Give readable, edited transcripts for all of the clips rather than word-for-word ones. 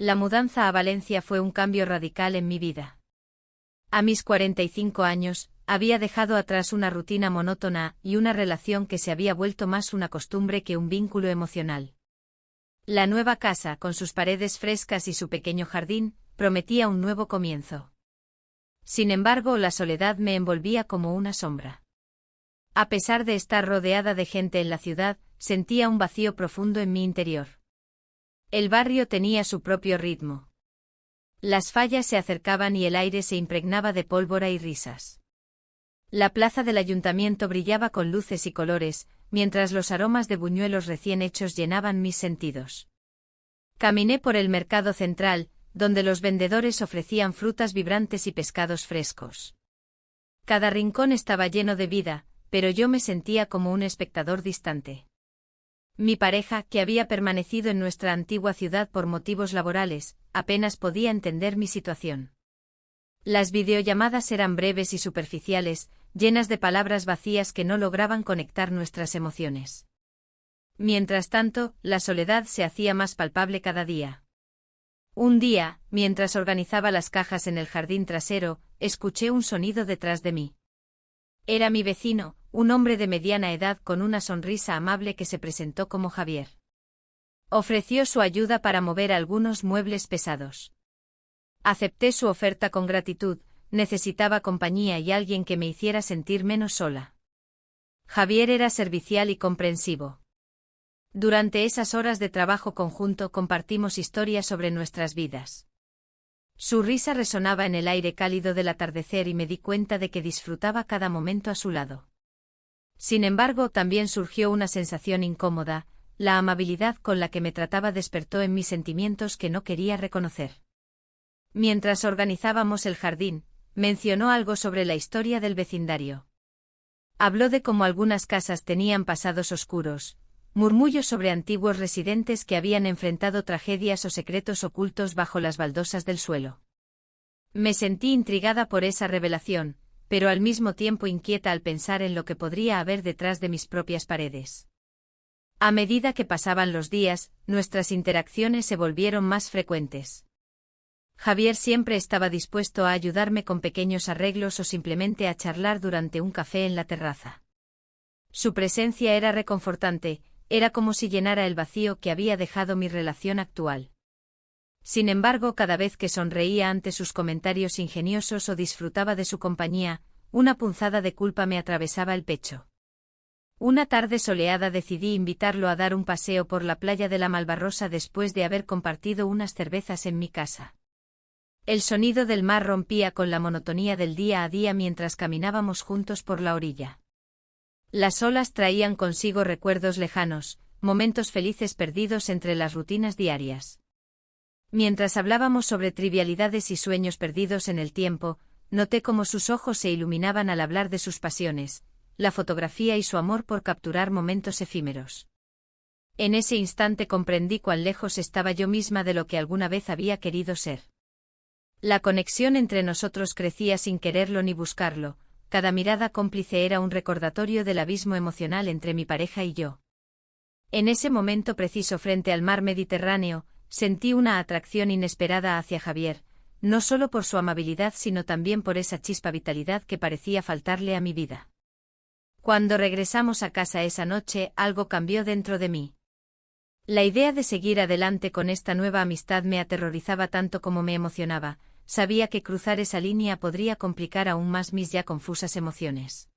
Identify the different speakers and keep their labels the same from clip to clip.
Speaker 1: La mudanza a Valencia fue un cambio radical en mi vida. A mis 45 años, había dejado atrás una rutina monótona y una relación que se había vuelto más una costumbre que un vínculo emocional. La nueva casa, con sus paredes frescas y su pequeño jardín, prometía un nuevo comienzo. Sin embargo, la soledad me envolvía como una sombra. A pesar de estar rodeada de gente en la ciudad, sentía un vacío profundo en mi interior. El barrio tenía su propio ritmo. Las fallas se acercaban y el aire se impregnaba de pólvora y risas. La plaza del ayuntamiento brillaba con luces y colores, mientras los aromas de buñuelos recién hechos llenaban mis sentidos. Caminé por el mercado central, donde los vendedores ofrecían frutas vibrantes y pescados frescos. Cada rincón estaba lleno de vida, pero yo me sentía como un espectador distante. Mi pareja, que había permanecido en nuestra antigua ciudad por motivos laborales, apenas podía entender mi situación. Las videollamadas eran breves y superficiales, llenas de palabras vacías que no lograban conectar nuestras emociones. Mientras tanto, la soledad se hacía más palpable cada día. Un día, mientras organizaba las cajas en el jardín trasero, escuché un sonido detrás de mí. Era mi vecino, un hombre de mediana edad con una sonrisa amable que se presentó como Javier. Ofreció su ayuda para mover algunos muebles pesados. Acepté su oferta con gratitud, necesitaba compañía y alguien que me hiciera sentir menos sola. Javier era servicial y comprensivo. Durante esas horas de trabajo conjunto compartimos historias sobre nuestras vidas. Su risa resonaba en el aire cálido del atardecer y me di cuenta de que disfrutaba cada momento a su lado. Sin embargo, también surgió una sensación incómoda, la amabilidad con la que me trataba despertó en mí sentimientos que no quería reconocer. Mientras organizábamos el jardín, mencionó algo sobre la historia del vecindario. Habló de cómo algunas casas tenían pasados oscuros, murmullos sobre antiguos residentes que habían enfrentado tragedias o secretos ocultos bajo las baldosas del suelo. Me sentí intrigada por esa revelación, pero al mismo tiempo inquieta al pensar en lo que podría haber detrás de mis propias paredes. A medida que pasaban los días, nuestras interacciones se volvieron más frecuentes. Javier siempre estaba dispuesto a ayudarme con pequeños arreglos o simplemente a charlar durante un café en la terraza. Su presencia era reconfortante, era como si llenara el vacío que había dejado mi relación actual. Sin embargo, cada vez que sonreía ante sus comentarios ingeniosos o disfrutaba de su compañía, una punzada de culpa me atravesaba el pecho. Una tarde soleada decidí invitarlo a dar un paseo por la playa de la Malvarrosa después de haber compartido unas cervezas en mi casa. El sonido del mar rompía con la monotonía del día a día mientras caminábamos juntos por la orilla. Las olas traían consigo recuerdos lejanos, momentos felices perdidos entre las rutinas diarias. Mientras hablábamos sobre trivialidades y sueños perdidos en el tiempo, noté cómo sus ojos se iluminaban al hablar de sus pasiones, la fotografía y su amor por capturar momentos efímeros. En ese instante comprendí cuán lejos estaba yo misma de lo que alguna vez había querido ser. La conexión entre nosotros crecía sin quererlo ni buscarlo, cada mirada cómplice era un recordatorio del abismo emocional entre mi pareja y yo. En ese momento preciso frente al mar Mediterráneo, sentí una atracción inesperada hacia Javier, no solo por su amabilidad sino también por esa chispa vitalidad que parecía faltarle a mi vida. Cuando regresamos a casa esa noche, algo cambió dentro de mí. La idea de seguir adelante con esta nueva amistad me aterrorizaba tanto como me emocionaba. Sabía que cruzar esa línea podría complicar aún más mis ya confusas emociones.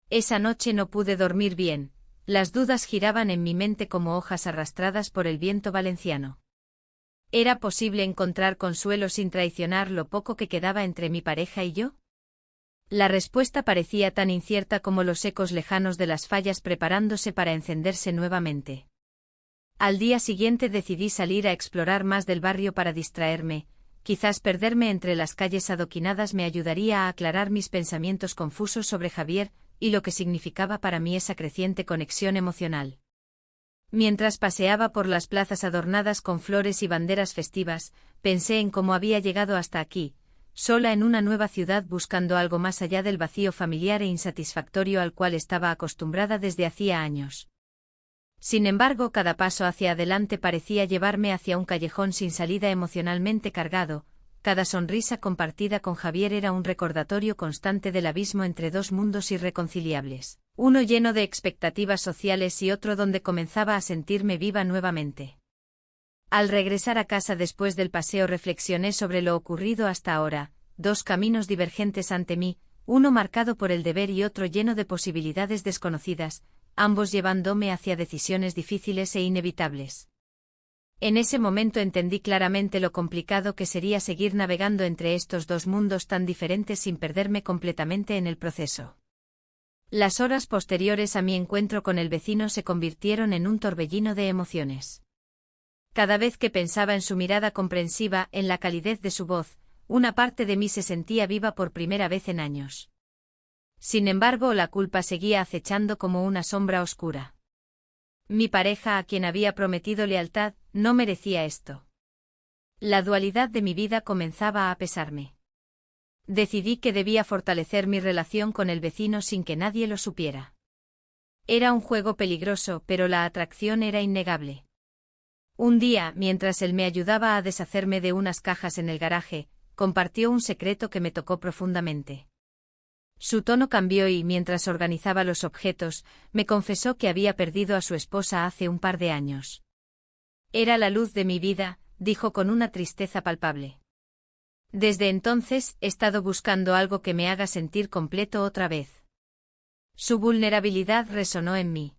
Speaker 1: Esa noche no pude dormir bien, las dudas giraban en mi mente como hojas arrastradas por el viento valenciano. ¿Era posible encontrar consuelo sin traicionar lo poco que quedaba entre mi pareja y yo? La respuesta parecía tan incierta como los ecos lejanos de las fallas preparándose para encenderse nuevamente. Al día siguiente decidí salir a explorar más del barrio para distraerme. Quizás perderme entre las calles adoquinadas me ayudaría a aclarar mis pensamientos confusos sobre Javier y lo que significaba para mí esa creciente conexión emocional. Mientras paseaba por las plazas adornadas con flores y banderas festivas, pensé en cómo había llegado hasta aquí, sola en una nueva ciudad buscando algo más allá del vacío familiar e insatisfactorio al cual estaba acostumbrada desde hacía años. Sin embargo, cada paso hacia adelante parecía llevarme hacia un callejón sin salida emocionalmente cargado. Cada sonrisa compartida con Javier era un recordatorio constante del abismo entre dos mundos irreconciliables, uno lleno de expectativas sociales y otro donde comenzaba a sentirme viva nuevamente. Al regresar a casa después del paseo reflexioné sobre lo ocurrido hasta ahora, dos caminos divergentes ante mí, uno marcado por el deber y otro lleno de posibilidades desconocidas, ambos llevándome hacia decisiones difíciles e inevitables. En ese momento entendí claramente lo complicado que sería seguir navegando entre estos dos mundos tan diferentes sin perderme completamente en el proceso. Las horas posteriores a mi encuentro con el vecino se convirtieron en un torbellino de emociones. Cada vez que pensaba en su mirada comprensiva, en la calidez de su voz, una parte de mí se sentía viva por primera vez en años. Sin embargo, la culpa seguía acechando como una sombra oscura. Mi pareja, a quien había prometido lealtad, no merecía esto. La dualidad de mi vida comenzaba a pesarme. Decidí que debía fortalecer mi relación con el vecino sin que nadie lo supiera. Era un juego peligroso, pero la atracción era innegable. Un día, mientras él me ayudaba a deshacerme de unas cajas en el garaje, compartió un secreto que me tocó profundamente. Su tono cambió y, mientras organizaba los objetos, me confesó que había perdido a su esposa hace un par de años. Era la luz de mi vida, dijo con una tristeza palpable. Desde entonces, he estado buscando algo que me haga sentir completo otra vez. Su vulnerabilidad resonó en mí.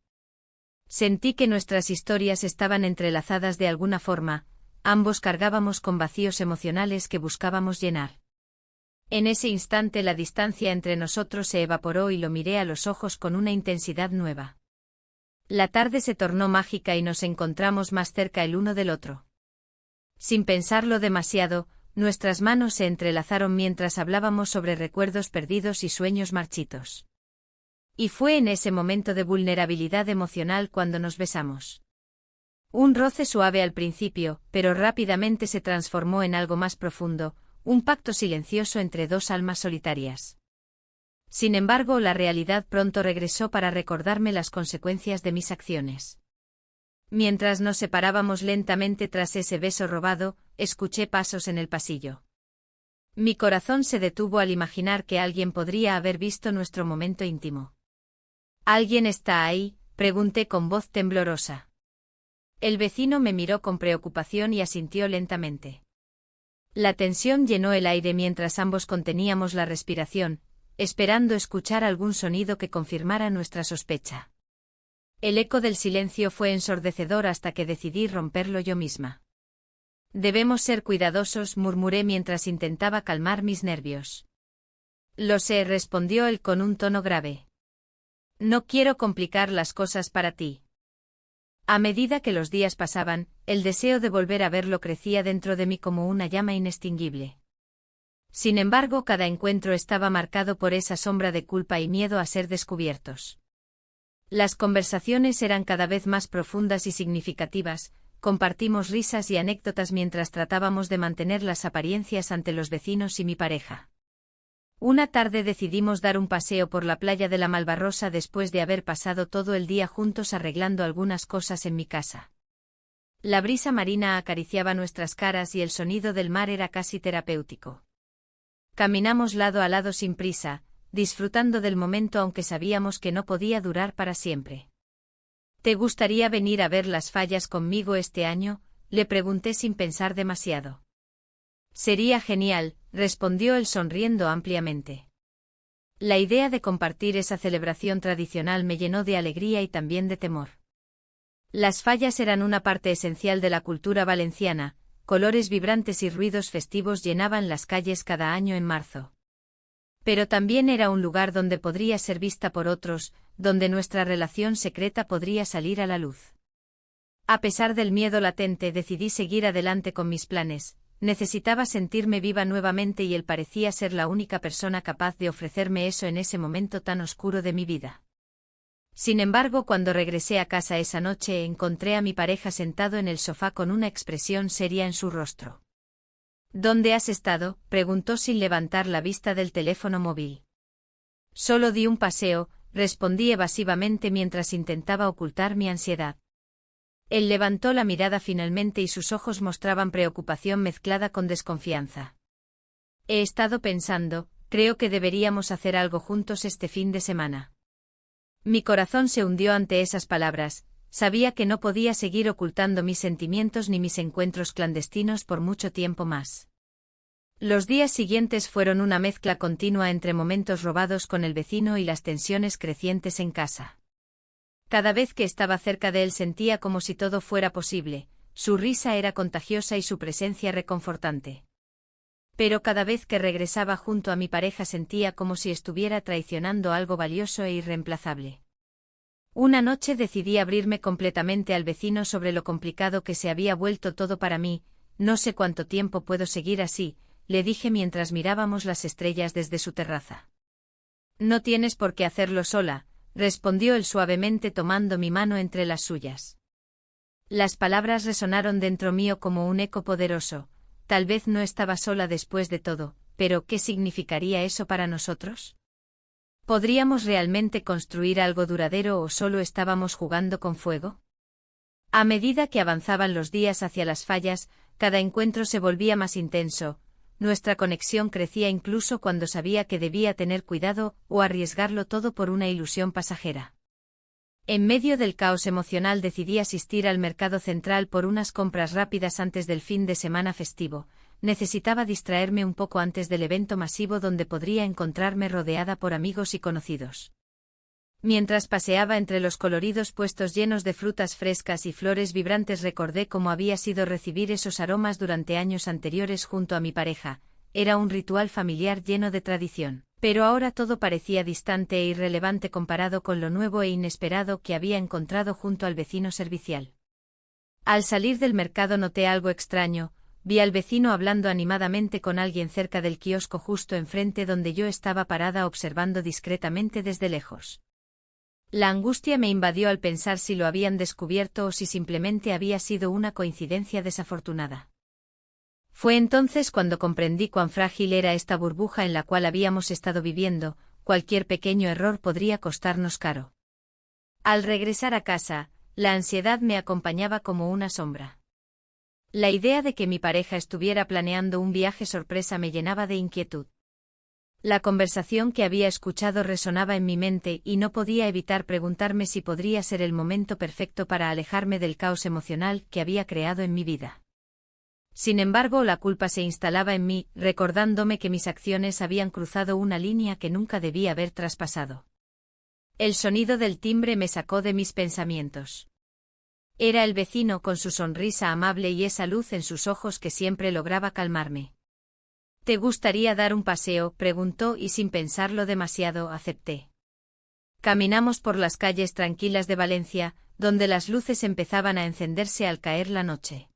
Speaker 1: Sentí que nuestras historias estaban entrelazadas de alguna forma, ambos cargábamos con vacíos emocionales que buscábamos llenar. En ese instante la distancia entre nosotros se evaporó y lo miré a los ojos con una intensidad nueva. La tarde se tornó mágica y nos encontramos más cerca el uno del otro. Sin pensarlo demasiado, nuestras manos se entrelazaron mientras hablábamos sobre recuerdos perdidos y sueños marchitos. Y fue en ese momento de vulnerabilidad emocional cuando nos besamos. Un roce suave al principio, pero rápidamente se transformó en algo más profundo, un pacto silencioso entre dos almas solitarias. Sin embargo, la realidad pronto regresó para recordarme las consecuencias de mis acciones. Mientras nos separábamos lentamente tras ese beso robado, escuché pasos en el pasillo. Mi corazón se detuvo al imaginar que alguien podría haber visto nuestro momento íntimo. ¿Alguien está ahí?, pregunté con voz temblorosa. El vecino me miró con preocupación y asintió lentamente. La tensión llenó el aire mientras ambos conteníamos la respiración, esperando escuchar algún sonido que confirmara nuestra sospecha. El eco del silencio fue ensordecedor hasta que decidí romperlo yo misma. Debemos ser cuidadosos, murmuré mientras intentaba calmar mis nervios. Lo sé, respondió él con un tono grave. No quiero complicar las cosas para ti. A medida que los días pasaban, el deseo de volver a verlo crecía dentro de mí como una llama inextinguible. Sin embargo, cada encuentro estaba marcado por esa sombra de culpa y miedo a ser descubiertos. Las conversaciones eran cada vez más profundas y significativas, compartimos risas y anécdotas mientras tratábamos de mantener las apariencias ante los vecinos y mi pareja. Una tarde decidimos dar un paseo por la playa de la Malvarrosa después de haber pasado todo el día juntos arreglando algunas cosas en mi casa. La brisa marina acariciaba nuestras caras y el sonido del mar era casi terapéutico. Caminamos lado a lado sin prisa, disfrutando del momento aunque sabíamos que no podía durar para siempre. ¿Te gustaría venir a ver las fallas conmigo este año?, le pregunté sin pensar demasiado. Sería genial, respondió él sonriendo ampliamente. La idea de compartir esa celebración tradicional me llenó de alegría y también de temor. Las fallas eran una parte esencial de la cultura valenciana, colores vibrantes y ruidos festivos llenaban las calles cada año en marzo. Pero también era un lugar donde podría ser vista por otros, donde nuestra relación secreta podría salir a la luz. A pesar del miedo latente, decidí seguir adelante con mis planes. Necesitaba sentirme viva nuevamente y él parecía ser la única persona capaz de ofrecerme eso en ese momento tan oscuro de mi vida. Sin embargo, cuando regresé a casa esa noche encontré a mi pareja sentado en el sofá con una expresión seria en su rostro. ¿Dónde has estado?, preguntó sin levantar la vista del teléfono móvil. Solo di un paseo, respondí evasivamente mientras intentaba ocultar mi ansiedad. Él levantó la mirada finalmente y sus ojos mostraban preocupación mezclada con desconfianza. He estado pensando, creo que deberíamos hacer algo juntos este fin de semana. Mi corazón se hundió ante esas palabras, sabía que no podía seguir ocultando mis sentimientos ni mis encuentros clandestinos por mucho tiempo más. Los días siguientes fueron una mezcla continua entre momentos robados con el vecino y las tensiones crecientes en casa. Cada vez que estaba cerca de él sentía como si todo fuera posible, su risa era contagiosa y su presencia reconfortante. Pero cada vez que regresaba junto a mi pareja sentía como si estuviera traicionando algo valioso e irreemplazable. Una noche decidí abrirme completamente al vecino sobre lo complicado que se había vuelto todo para mí. No sé cuánto tiempo puedo seguir así, le dije mientras mirábamos las estrellas desde su terraza. No tienes por qué hacerlo sola, respondió él suavemente tomando mi mano entre las suyas. Las palabras resonaron dentro mío como un eco poderoso. Tal vez no estaba sola después de todo, pero ¿qué significaría eso para nosotros? ¿Podríamos realmente construir algo duradero o solo estábamos jugando con fuego? A medida que avanzaban los días hacia las fallas, cada encuentro se volvía más intenso. Nuestra conexión crecía incluso cuando sabía que debía tener cuidado o arriesgarlo todo por una ilusión pasajera. En medio del caos emocional decidí asistir al mercado central por unas compras rápidas antes del fin de semana festivo. Necesitaba distraerme un poco antes del evento masivo donde podría encontrarme rodeada por amigos y conocidos. Mientras paseaba entre los coloridos puestos llenos de frutas frescas y flores vibrantes recordé cómo había sido recibir esos aromas durante años anteriores junto a mi pareja. Era un ritual familiar lleno de tradición, pero ahora todo parecía distante e irrelevante comparado con lo nuevo e inesperado que había encontrado junto al vecino servicial. Al salir del mercado noté algo extraño. Vi al vecino hablando animadamente con alguien cerca del kiosco justo enfrente donde yo estaba parada observando discretamente desde lejos. La angustia me invadió al pensar si lo habían descubierto o si simplemente había sido una coincidencia desafortunada. Fue entonces cuando comprendí cuán frágil era esta burbuja en la cual habíamos estado viviendo. Cualquier pequeño error podría costarnos caro. Al regresar a casa, la ansiedad me acompañaba como una sombra. La idea de que mi pareja estuviera planeando un viaje sorpresa me llenaba de inquietud. La conversación que había escuchado resonaba en mi mente y no podía evitar preguntarme si podría ser el momento perfecto para alejarme del caos emocional que había creado en mi vida. Sin embargo, la culpa se instalaba en mí, recordándome que mis acciones habían cruzado una línea que nunca debía haber traspasado. El sonido del timbre me sacó de mis pensamientos. Era el vecino con su sonrisa amable y esa luz en sus ojos que siempre lograba calmarme. ¿Te gustaría dar un paseo?, preguntó y sin pensarlo demasiado acepté. Caminamos por las calles tranquilas de Valencia, donde las luces empezaban a encenderse al caer la noche.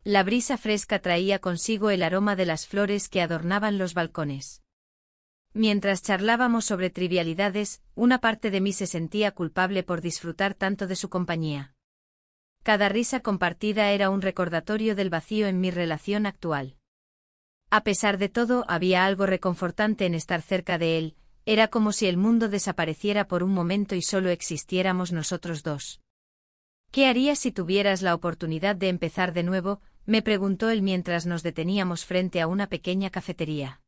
Speaker 1: La brisa fresca traía consigo el aroma de las flores que adornaban los balcones. Mientras charlábamos sobre trivialidades, una parte de mí se sentía culpable por disfrutar tanto de su compañía. Cada risa compartida era un recordatorio del vacío en mi relación actual. A pesar de todo, había algo reconfortante en estar cerca de él. Era como si el mundo desapareciera por un momento y solo existiéramos nosotros dos. ¿Qué harías si tuvieras la oportunidad de empezar de nuevo?, me preguntó él mientras nos deteníamos frente a una pequeña cafetería.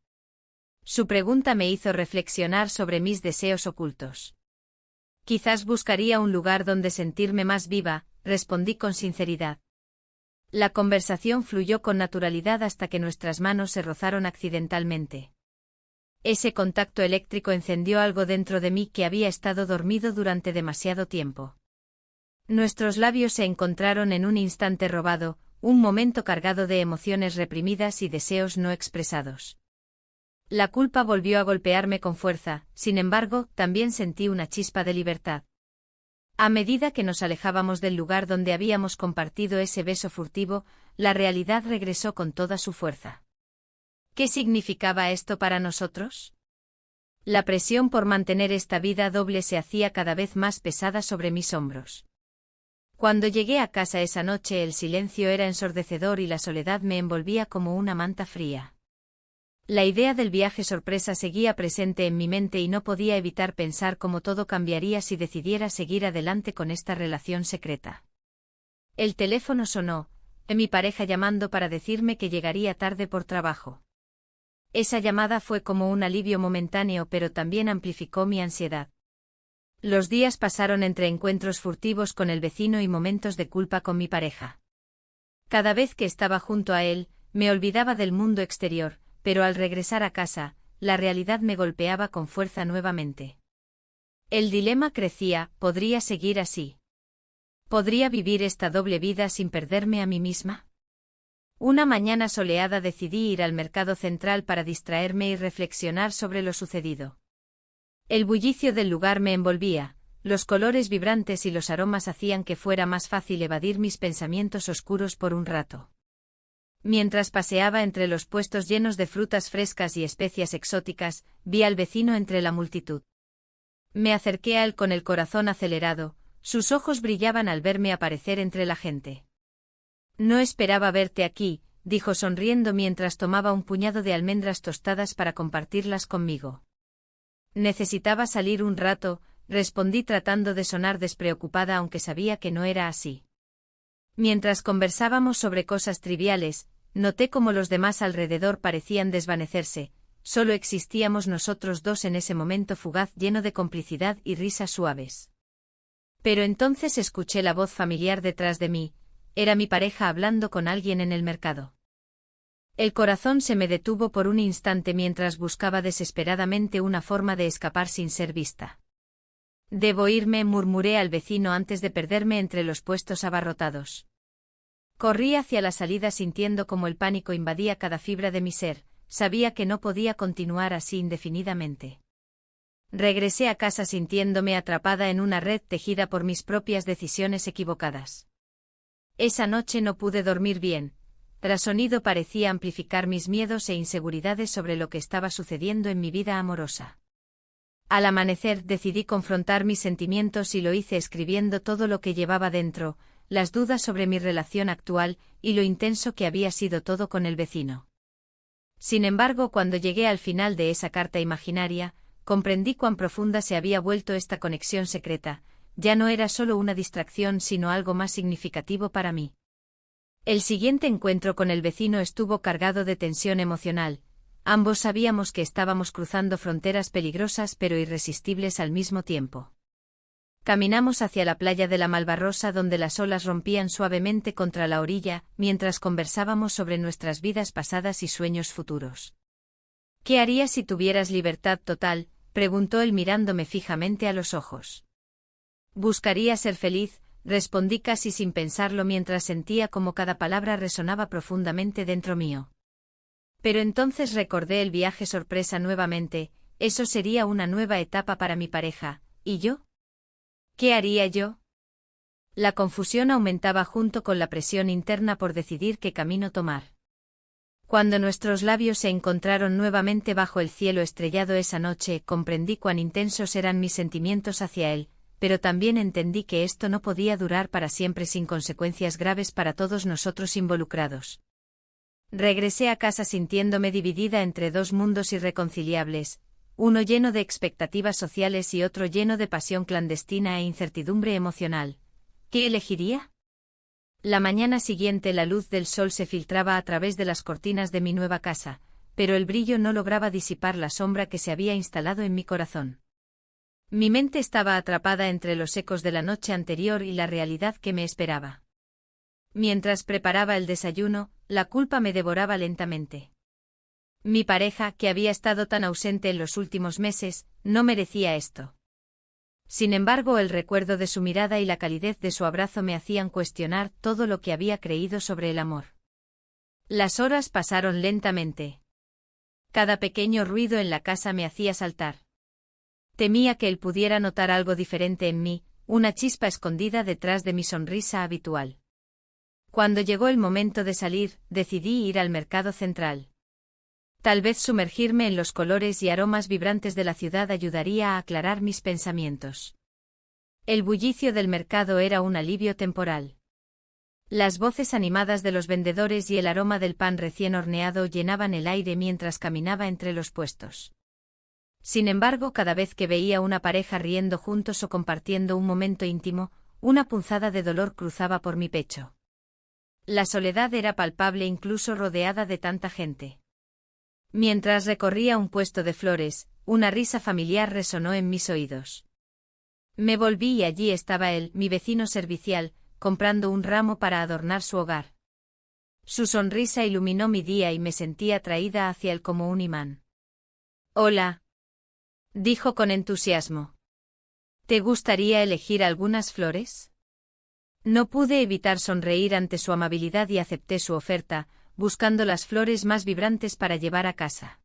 Speaker 1: Su pregunta me hizo reflexionar sobre mis deseos ocultos. Quizás buscaría un lugar donde sentirme más viva, respondí con sinceridad. La conversación fluyó con naturalidad hasta que nuestras manos se rozaron accidentalmente. Ese contacto eléctrico encendió algo dentro de mí que había estado dormido durante demasiado tiempo. Nuestros labios se encontraron en un instante robado, un momento cargado de emociones reprimidas y deseos no expresados. La culpa volvió a golpearme con fuerza, sin embargo, también sentí una chispa de libertad. A medida que nos alejábamos del lugar donde habíamos compartido ese beso furtivo, la realidad regresó con toda su fuerza. ¿Qué significaba esto para nosotros? La presión por mantener esta vida doble se hacía cada vez más pesada sobre mis hombros. Cuando llegué a casa esa noche el silencio era ensordecedor y la soledad me envolvía como una manta fría. La idea del viaje sorpresa seguía presente en mi mente y no podía evitar pensar cómo todo cambiaría si decidiera seguir adelante con esta relación secreta. El teléfono sonó, mi pareja llamando para decirme que llegaría tarde por trabajo. Esa llamada fue como un alivio momentáneo, pero también amplificó mi ansiedad. Los días pasaron entre encuentros furtivos con el vecino y momentos de culpa con mi pareja. Cada vez que estaba junto a él, me olvidaba del mundo exterior, pero al regresar a casa, la realidad me golpeaba con fuerza nuevamente. El dilema crecía, ¿podría seguir así? ¿Podría vivir esta doble vida sin perderme a mí misma? Una mañana soleada decidí ir al mercado central para distraerme y reflexionar sobre lo sucedido. El bullicio del lugar me envolvía, los colores vibrantes y los aromas hacían que fuera más fácil evadir mis pensamientos oscuros por un rato. Mientras paseaba entre los puestos llenos de frutas frescas y especias exóticas, vi al vecino entre la multitud. Me acerqué a él con el corazón acelerado, sus ojos brillaban al verme aparecer entre la gente. No esperaba verte aquí, dijo sonriendo mientras tomaba un puñado de almendras tostadas para compartirlas conmigo. Necesitaba salir un rato, respondí tratando de sonar despreocupada aunque sabía que no era así. Mientras conversábamos sobre cosas triviales, noté cómo los demás alrededor parecían desvanecerse, solo existíamos nosotros dos en ese momento fugaz lleno de complicidad y risas suaves. Pero entonces escuché la voz familiar detrás de mí, era mi pareja hablando con alguien en el mercado. El corazón se me detuvo por un instante mientras buscaba desesperadamente una forma de escapar sin ser vista. Debo irme, murmuré al vecino antes de perderme entre los puestos abarrotados. Corrí hacia la salida sintiendo como el pánico invadía cada fibra de mi ser, sabía que no podía continuar así indefinidamente. Regresé a casa sintiéndome atrapada en una red tejida por mis propias decisiones equivocadas. Esa noche no pude dormir bien. El sonido parecía amplificar mis miedos e inseguridades sobre lo que estaba sucediendo en mi vida amorosa. Al amanecer decidí confrontar mis sentimientos y lo hice escribiendo todo lo que llevaba dentro, las dudas sobre mi relación actual y lo intenso que había sido todo con el vecino. Sin embargo, cuando llegué al final de esa carta imaginaria, comprendí cuán profunda se había vuelto esta conexión secreta, ya no era solo una distracción sino algo más significativo para mí. El siguiente encuentro con el vecino estuvo cargado de tensión emocional, ambos sabíamos que estábamos cruzando fronteras peligrosas pero irresistibles al mismo tiempo. Caminamos hacia la playa de la Malvarrosa donde las olas rompían suavemente contra la orilla, mientras conversábamos sobre nuestras vidas pasadas y sueños futuros. ¿Qué harías si tuvieras libertad total?, preguntó él mirándome fijamente a los ojos. Buscaría ser feliz, respondí casi sin pensarlo mientras sentía como cada palabra resonaba profundamente dentro mío. Pero entonces recordé el viaje sorpresa nuevamente, eso sería una nueva etapa para mi pareja, ¿y yo? ¿Qué haría yo? La confusión aumentaba junto con la presión interna por decidir qué camino tomar. Cuando nuestros labios se encontraron nuevamente bajo el cielo estrellado esa noche, comprendí cuán intensos eran mis sentimientos hacia él, pero también entendí que esto no podía durar para siempre sin consecuencias graves para todos nosotros involucrados. Regresé a casa sintiéndome dividida entre dos mundos irreconciliables, uno lleno de expectativas sociales y otro lleno de pasión clandestina e incertidumbre emocional. ¿Qué elegiría? La mañana siguiente la luz del sol se filtraba a través de las cortinas de mi nueva casa, pero el brillo no lograba disipar la sombra que se había instalado en mi corazón. Mi mente estaba atrapada entre los ecos de la noche anterior y la realidad que me esperaba. Mientras preparaba el desayuno, la culpa me devoraba lentamente. Mi pareja, que había estado tan ausente en los últimos meses, no merecía esto. Sin embargo, el recuerdo de su mirada y la calidez de su abrazo me hacían cuestionar todo lo que había creído sobre el amor. Las horas pasaron lentamente. Cada pequeño ruido en la casa me hacía saltar. Temía que él pudiera notar algo diferente en mí, una chispa escondida detrás de mi sonrisa habitual. Cuando llegó el momento de salir, decidí ir al mercado central. Tal vez sumergirme en los colores y aromas vibrantes de la ciudad ayudaría a aclarar mis pensamientos. El bullicio del mercado era un alivio temporal. Las voces animadas de los vendedores y el aroma del pan recién horneado llenaban el aire mientras caminaba entre los puestos. Sin embargo, cada vez que veía una pareja riendo juntos o compartiendo un momento íntimo, una punzada de dolor cruzaba por mi pecho. La soledad era palpable incluso rodeada de tanta gente. Mientras recorría un puesto de flores, una risa familiar resonó en mis oídos. Me volví y allí estaba él, mi vecino servicial, comprando un ramo para adornar su hogar. Su sonrisa iluminó mi día y me sentí atraída hacia él como un imán. «Hola», dijo con entusiasmo. «¿Te gustaría elegir algunas flores?» No pude evitar sonreír ante su amabilidad y acepté su oferta, buscando las flores más vibrantes para llevar a casa.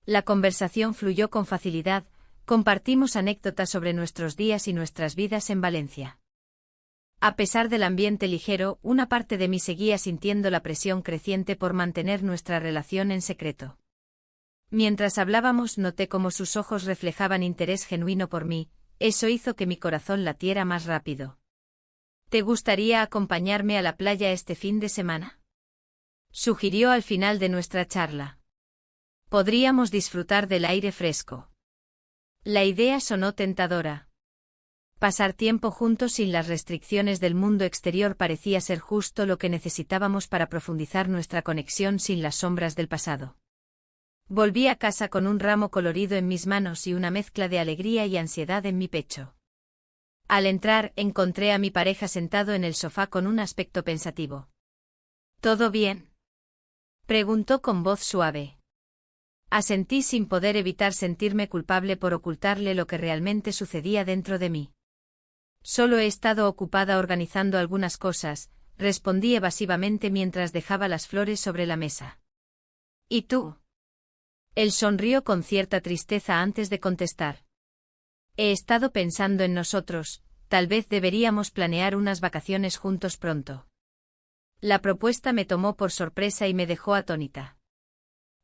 Speaker 1: La conversación fluyó con facilidad, compartimos anécdotas sobre nuestros días y nuestras vidas en Valencia. A pesar del ambiente ligero, una parte de mí seguía sintiendo la presión creciente por mantener nuestra relación en secreto. Mientras hablábamos noté cómo sus ojos reflejaban interés genuino por mí, eso hizo que mi corazón latiera más rápido. «¿Te gustaría acompañarme a la playa este fin de semana?», sugirió al final de nuestra charla. «Podríamos disfrutar del aire fresco». La idea sonó tentadora. Pasar tiempo juntos sin las restricciones del mundo exterior parecía ser justo lo que necesitábamos para profundizar nuestra conexión sin las sombras del pasado. Volví a casa con un ramo colorido en mis manos y una mezcla de alegría y ansiedad en mi pecho. Al entrar, encontré a mi pareja sentado en el sofá con un aspecto pensativo. «¿Todo bien?», preguntó con voz suave. Asentí sin poder evitar sentirme culpable por ocultarle lo que realmente sucedía dentro de mí. «Solo he estado ocupada organizando algunas cosas», respondí evasivamente mientras dejaba las flores sobre la mesa. «¿Y tú?». Él sonrió con cierta tristeza antes de contestar. «He estado pensando en nosotros, tal vez deberíamos planear unas vacaciones juntos pronto». La propuesta me tomó por sorpresa y me dejó atónita.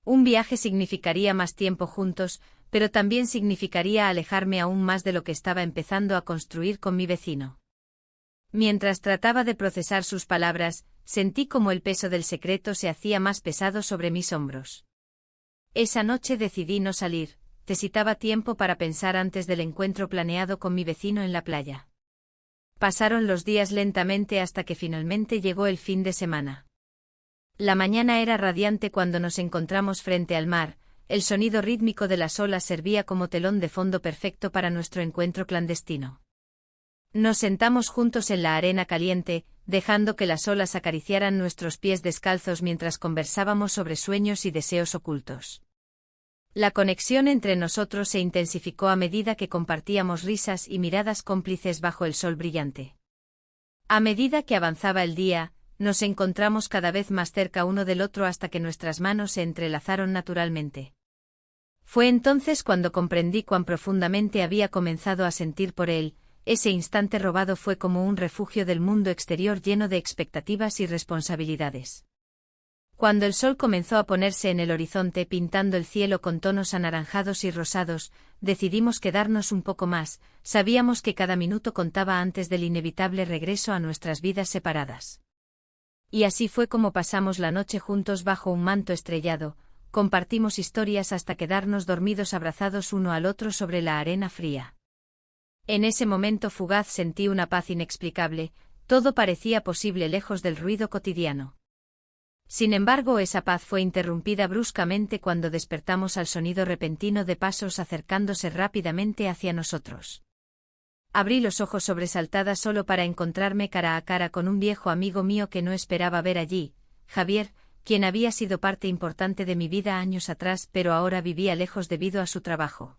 Speaker 1: Un viaje significaría más tiempo juntos, pero también significaría alejarme aún más de lo que estaba empezando a construir con mi vecino. Mientras trataba de procesar sus palabras, sentí como el peso del secreto se hacía más pesado sobre mis hombros. Esa noche decidí no salir. Necesitaba tiempo para pensar antes del encuentro planeado con mi vecino en la playa. Pasaron los días lentamente hasta que finalmente llegó el fin de semana. La mañana era radiante cuando nos encontramos frente al mar, el sonido rítmico de las olas servía como telón de fondo perfecto para nuestro encuentro clandestino. Nos sentamos juntos en la arena caliente, dejando que las olas acariciaran nuestros pies descalzos mientras conversábamos sobre sueños y deseos ocultos. La conexión entre nosotros se intensificó a medida que compartíamos risas y miradas cómplices bajo el sol brillante. A medida que avanzaba el día, nos encontramos cada vez más cerca uno del otro hasta que nuestras manos se entrelazaron naturalmente. Fue entonces cuando comprendí cuán profundamente había comenzado a sentir por él. Ese instante robado fue como un refugio del mundo exterior lleno de expectativas y responsabilidades. Cuando el sol comenzó a ponerse en el horizonte pintando el cielo con tonos anaranjados y rosados, decidimos quedarnos un poco más. Sabíamos que cada minuto contaba antes del inevitable regreso a nuestras vidas separadas. Y así fue como pasamos la noche juntos bajo un manto estrellado, compartimos historias hasta quedarnos dormidos abrazados uno al otro sobre la arena fría. En ese momento fugaz sentí una paz inexplicable, todo parecía posible lejos del ruido cotidiano. Sin embargo, esa paz fue interrumpida bruscamente cuando despertamos al sonido repentino de pasos acercándose rápidamente hacia nosotros. Abrí los ojos sobresaltada solo para encontrarme cara a cara con un viejo amigo mío que no esperaba ver allí, Javier, quien había sido parte importante de mi vida años atrás pero ahora vivía lejos debido a su trabajo.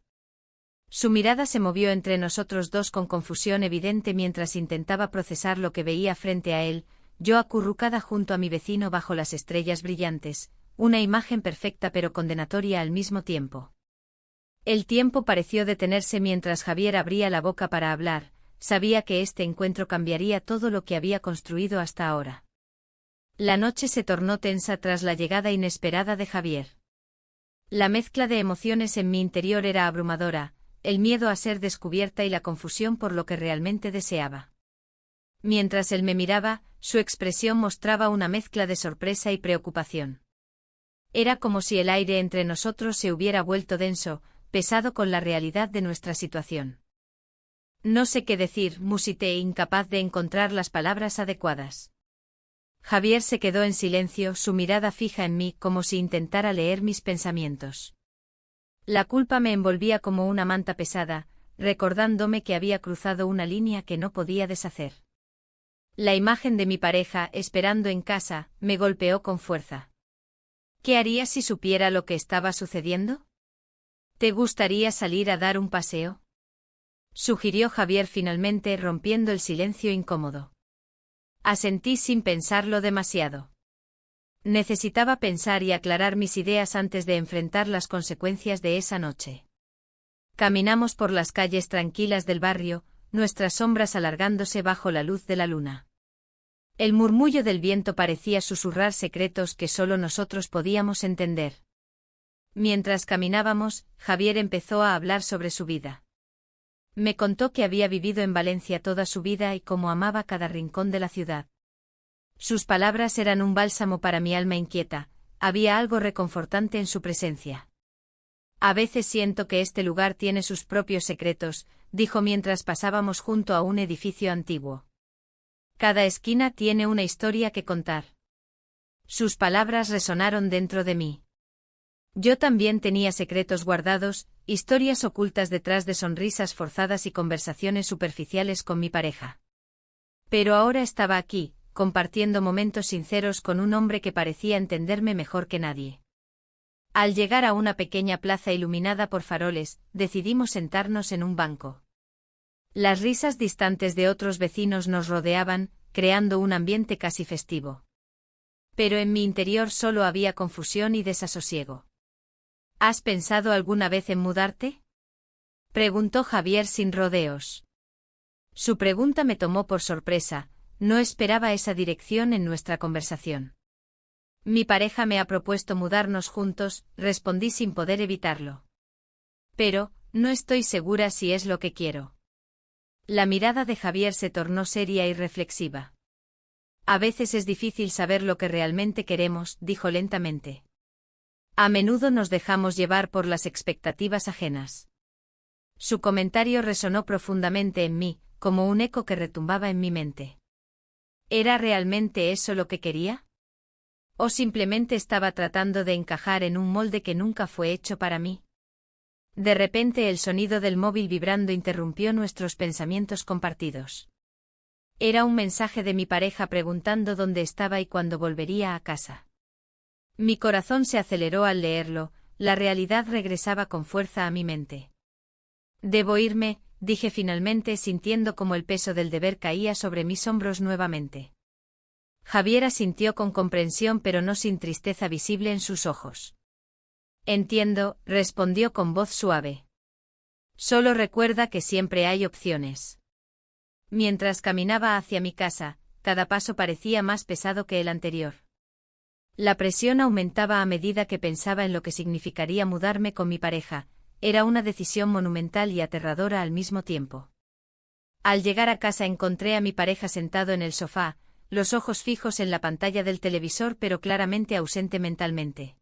Speaker 1: Su mirada se movió entre nosotros dos con confusión evidente mientras intentaba procesar lo que veía frente a él, yo acurrucada junto a mi vecino bajo las estrellas brillantes, una imagen perfecta pero condenatoria al mismo tiempo. El tiempo pareció detenerse mientras Javier abría la boca para hablar, sabía que este encuentro cambiaría todo lo que había construido hasta ahora. La noche se tornó tensa tras la llegada inesperada de Javier. La mezcla de emociones en mi interior era abrumadora, el miedo a ser descubierta y la confusión por lo que realmente deseaba. Mientras él me miraba, su expresión mostraba una mezcla de sorpresa y preocupación. Era como si el aire entre nosotros se hubiera vuelto denso, pesado con la realidad de nuestra situación. No sé qué decir, musité incapaz de encontrar las palabras adecuadas. Javier se quedó en silencio, su mirada fija en mí como si intentara leer mis pensamientos. La culpa me envolvía como una manta pesada, recordándome que había cruzado una línea que no podía deshacer. La imagen de mi pareja, esperando en casa, me golpeó con fuerza. ¿Qué harías si supiera lo que estaba sucediendo? ¿Te gustaría salir a dar un paseo?, sugirió Javier finalmente, rompiendo el silencio incómodo. Asentí sin pensarlo demasiado. Necesitaba pensar y aclarar mis ideas antes de enfrentar las consecuencias de esa noche. Caminamos por las calles tranquilas del barrio, nuestras sombras alargándose bajo la luz de la luna. El murmullo del viento parecía susurrar secretos que solo nosotros podíamos entender. Mientras caminábamos, Javier empezó a hablar sobre su vida. Me contó que había vivido en Valencia toda su vida y cómo amaba cada rincón de la ciudad. Sus palabras eran un bálsamo para mi alma inquieta, había algo reconfortante en su presencia. A veces siento que este lugar tiene sus propios secretos, dijo mientras pasábamos junto a un edificio antiguo. Cada esquina tiene una historia que contar. Sus palabras resonaron dentro de mí. Yo también tenía secretos guardados, historias ocultas detrás de sonrisas forzadas y conversaciones superficiales con mi pareja. Pero ahora estaba aquí, compartiendo momentos sinceros con un hombre que parecía entenderme mejor que nadie. Al llegar a una pequeña plaza iluminada por faroles, decidimos sentarnos en un banco. Las risas distantes de otros vecinos nos rodeaban, creando un ambiente casi festivo. Pero en mi interior solo había confusión y desasosiego. ¿Has pensado alguna vez en mudarte?, preguntó Javier sin rodeos. Su pregunta me tomó por sorpresa, no esperaba esa dirección en nuestra conversación. Mi pareja me ha propuesto mudarnos juntos, respondí sin poder evitarlo. Pero, no estoy segura si es lo que quiero. La mirada de Javier se tornó seria y reflexiva. A veces es difícil saber lo que realmente queremos, dijo lentamente. A menudo nos dejamos llevar por las expectativas ajenas. Su comentario resonó profundamente en mí, como un eco que retumbaba en mi mente. ¿Era realmente eso lo que quería? ¿O simplemente estaba tratando de encajar en un molde que nunca fue hecho para mí? De repente el sonido del móvil vibrando interrumpió nuestros pensamientos compartidos. Era un mensaje de mi pareja preguntando dónde estaba y cuándo volvería a casa. Mi corazón se aceleró al leerlo, la realidad regresaba con fuerza a mi mente. Debo irme, dije finalmente sintiendo como el peso del deber caía sobre mis hombros nuevamente. Javier asintió con comprensión pero no sin tristeza visible en sus ojos. Entiendo, respondió con voz suave. Solo recuerda que siempre hay opciones. Mientras caminaba hacia mi casa, cada paso parecía más pesado que el anterior. La presión aumentaba a medida que pensaba en lo que significaría mudarme con mi pareja, era una decisión monumental y aterradora al mismo tiempo. Al llegar a casa encontré a mi pareja sentado en el sofá, los ojos fijos en la pantalla del televisor pero claramente ausente mentalmente.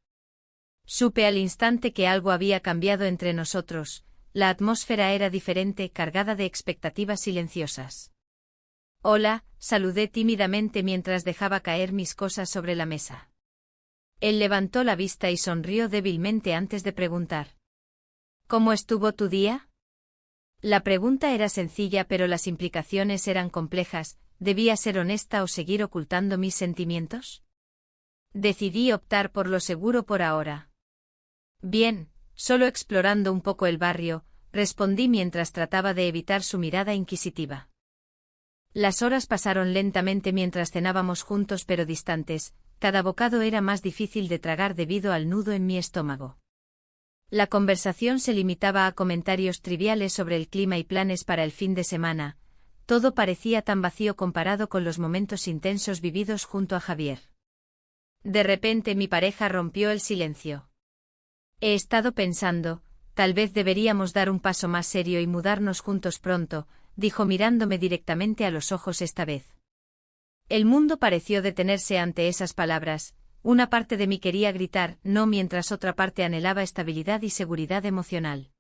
Speaker 1: Supe al instante que algo había cambiado entre nosotros, la atmósfera era diferente, cargada de expectativas silenciosas. Hola, saludé tímidamente mientras dejaba caer mis cosas sobre la mesa. Él levantó la vista y sonrió débilmente antes de preguntar. ¿Cómo estuvo tu día? La pregunta era sencilla pero las implicaciones eran complejas, ¿debía ser honesta o seguir ocultando mis sentimientos? Decidí optar por lo seguro por ahora. Bien, solo explorando un poco el barrio, respondí mientras trataba de evitar su mirada inquisitiva. Las horas pasaron lentamente mientras cenábamos juntos pero distantes, cada bocado era más difícil de tragar debido al nudo en mi estómago. La conversación se limitaba a comentarios triviales sobre el clima y planes para el fin de semana, todo parecía tan vacío comparado con los momentos intensos vividos junto a Javier. De repente mi pareja rompió el silencio. He estado pensando, tal vez deberíamos dar un paso más serio y mudarnos juntos pronto, dijo mirándome directamente a los ojos esta vez. El mundo pareció detenerse ante esas palabras, una parte de mí quería gritar no mientras otra parte anhelaba estabilidad y seguridad emocional.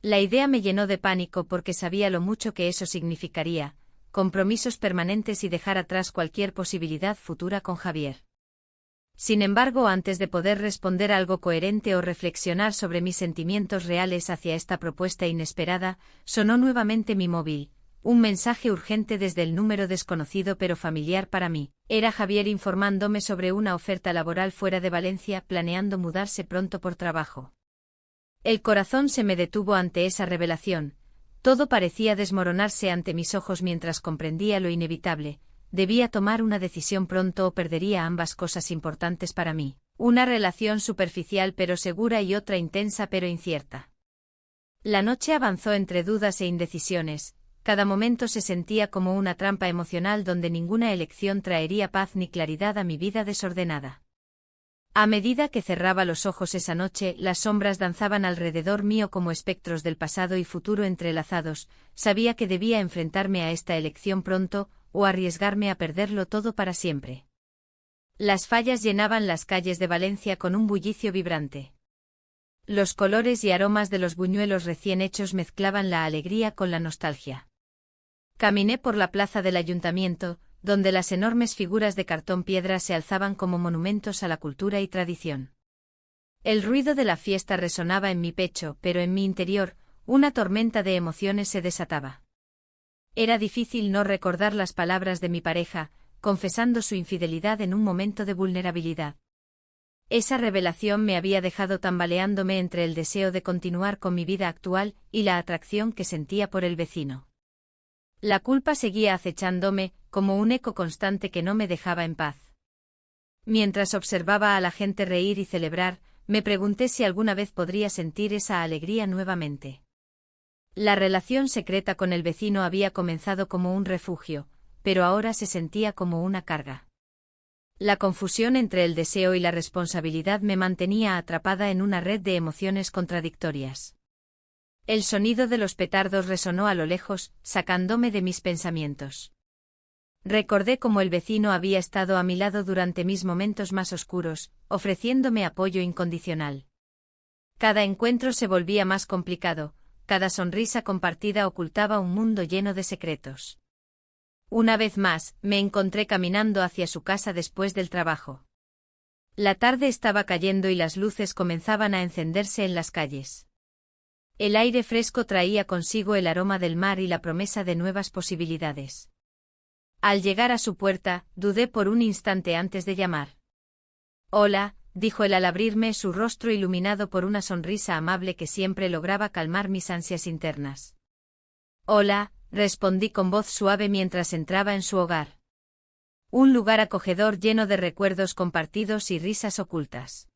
Speaker 1: La idea me llenó de pánico porque sabía lo mucho que eso significaría, compromisos permanentes y dejar atrás cualquier posibilidad futura con Javier. Sin embargo, antes de poder responder algo coherente o reflexionar sobre mis sentimientos reales hacia esta propuesta inesperada, sonó nuevamente mi móvil. Un mensaje urgente desde el número desconocido pero familiar para mí. Era Javier informándome sobre una oferta laboral fuera de Valencia, planeando mudarse pronto por trabajo. El corazón se me detuvo ante esa revelación. Todo parecía desmoronarse ante mis ojos mientras comprendía lo inevitable. Debía tomar una decisión pronto o perdería ambas cosas importantes para mí. Una relación superficial pero segura y otra intensa pero incierta. La noche avanzó entre dudas e indecisiones. Cada momento se sentía como una trampa emocional donde ninguna elección traería paz ni claridad a mi vida desordenada. A medida que cerraba los ojos esa noche, las sombras danzaban alrededor mío como espectros del pasado y futuro entrelazados. Sabía que debía enfrentarme a esta elección pronto, o arriesgarme a perderlo todo para siempre. Las fallas llenaban las calles de Valencia con un bullicio vibrante. Los colores y aromas de los buñuelos recién hechos mezclaban la alegría con la nostalgia. Caminé por la plaza del ayuntamiento, donde las enormes figuras de cartón piedra se alzaban como monumentos a la cultura y tradición. El ruido de la fiesta resonaba en mi pecho, pero en mi interior, una tormenta de emociones se desataba. Era difícil no recordar las palabras de mi pareja, confesando su infidelidad en un momento de vulnerabilidad. Esa revelación me había dejado tambaleándome entre el deseo de continuar con mi vida actual y la atracción que sentía por el vecino. La culpa seguía acechándome, como un eco constante que no me dejaba en paz. Mientras observaba a la gente reír y celebrar, me pregunté si alguna vez podría sentir esa alegría nuevamente. La relación secreta con el vecino había comenzado como un refugio, pero ahora se sentía como una carga. La confusión entre el deseo y la responsabilidad me mantenía atrapada en una red de emociones contradictorias. El sonido de los petardos resonó a lo lejos, sacándome de mis pensamientos. Recordé cómo el vecino había estado a mi lado durante mis momentos más oscuros, ofreciéndome apoyo incondicional. Cada encuentro se volvía más complicado. Cada sonrisa compartida ocultaba un mundo lleno de secretos. Una vez más, me encontré caminando hacia su casa después del trabajo. La tarde estaba cayendo y las luces comenzaban a encenderse en las calles. El aire fresco traía consigo el aroma del mar y la promesa de nuevas posibilidades. Al llegar a su puerta, dudé por un instante antes de llamar. «Hola», dijo él al abrirme, su rostro iluminado por una sonrisa amable que siempre lograba calmar mis ansias internas. «Hola», respondí con voz suave mientras entraba en su hogar. Un lugar acogedor lleno de recuerdos compartidos y risas ocultas.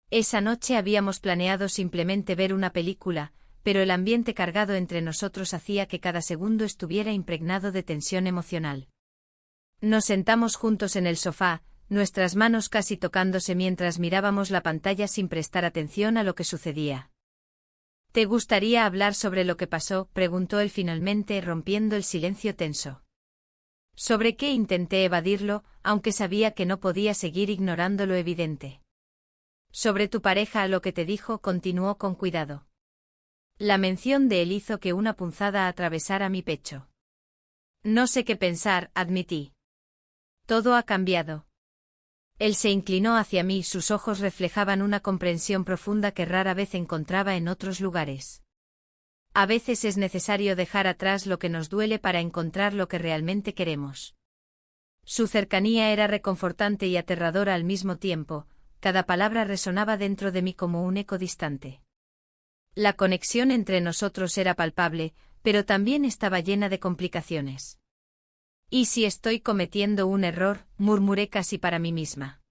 Speaker 1: Esa noche habíamos planeado simplemente ver una película, pero el ambiente cargado entre nosotros hacía que cada segundo estuviera impregnado de tensión emocional. Nos sentamos juntos en el sofá, nuestras manos casi tocándose mientras mirábamos la pantalla sin prestar atención a lo que sucedía. «¿Te gustaría hablar sobre lo que pasó?», preguntó él finalmente, rompiendo el silencio tenso. ¿Sobre qué? Intenté evadirlo, aunque sabía que no podía seguir ignorando lo evidente. «Sobre tu pareja, lo que te dijo», continuó con cuidado. La mención de él hizo que una punzada atravesara mi pecho. «No sé qué pensar», admití. «Todo ha cambiado». Él se inclinó hacia mí y sus ojos reflejaban una comprensión profunda que rara vez encontraba en otros lugares. A veces es necesario dejar atrás lo que nos duele para encontrar lo que realmente queremos. Su cercanía era reconfortante y aterradora al mismo tiempo, cada palabra resonaba dentro de mí como un eco distante. La conexión entre nosotros era palpable, pero también estaba llena de complicaciones. «¿Y si estoy cometiendo un error?», murmuré casi para mí misma.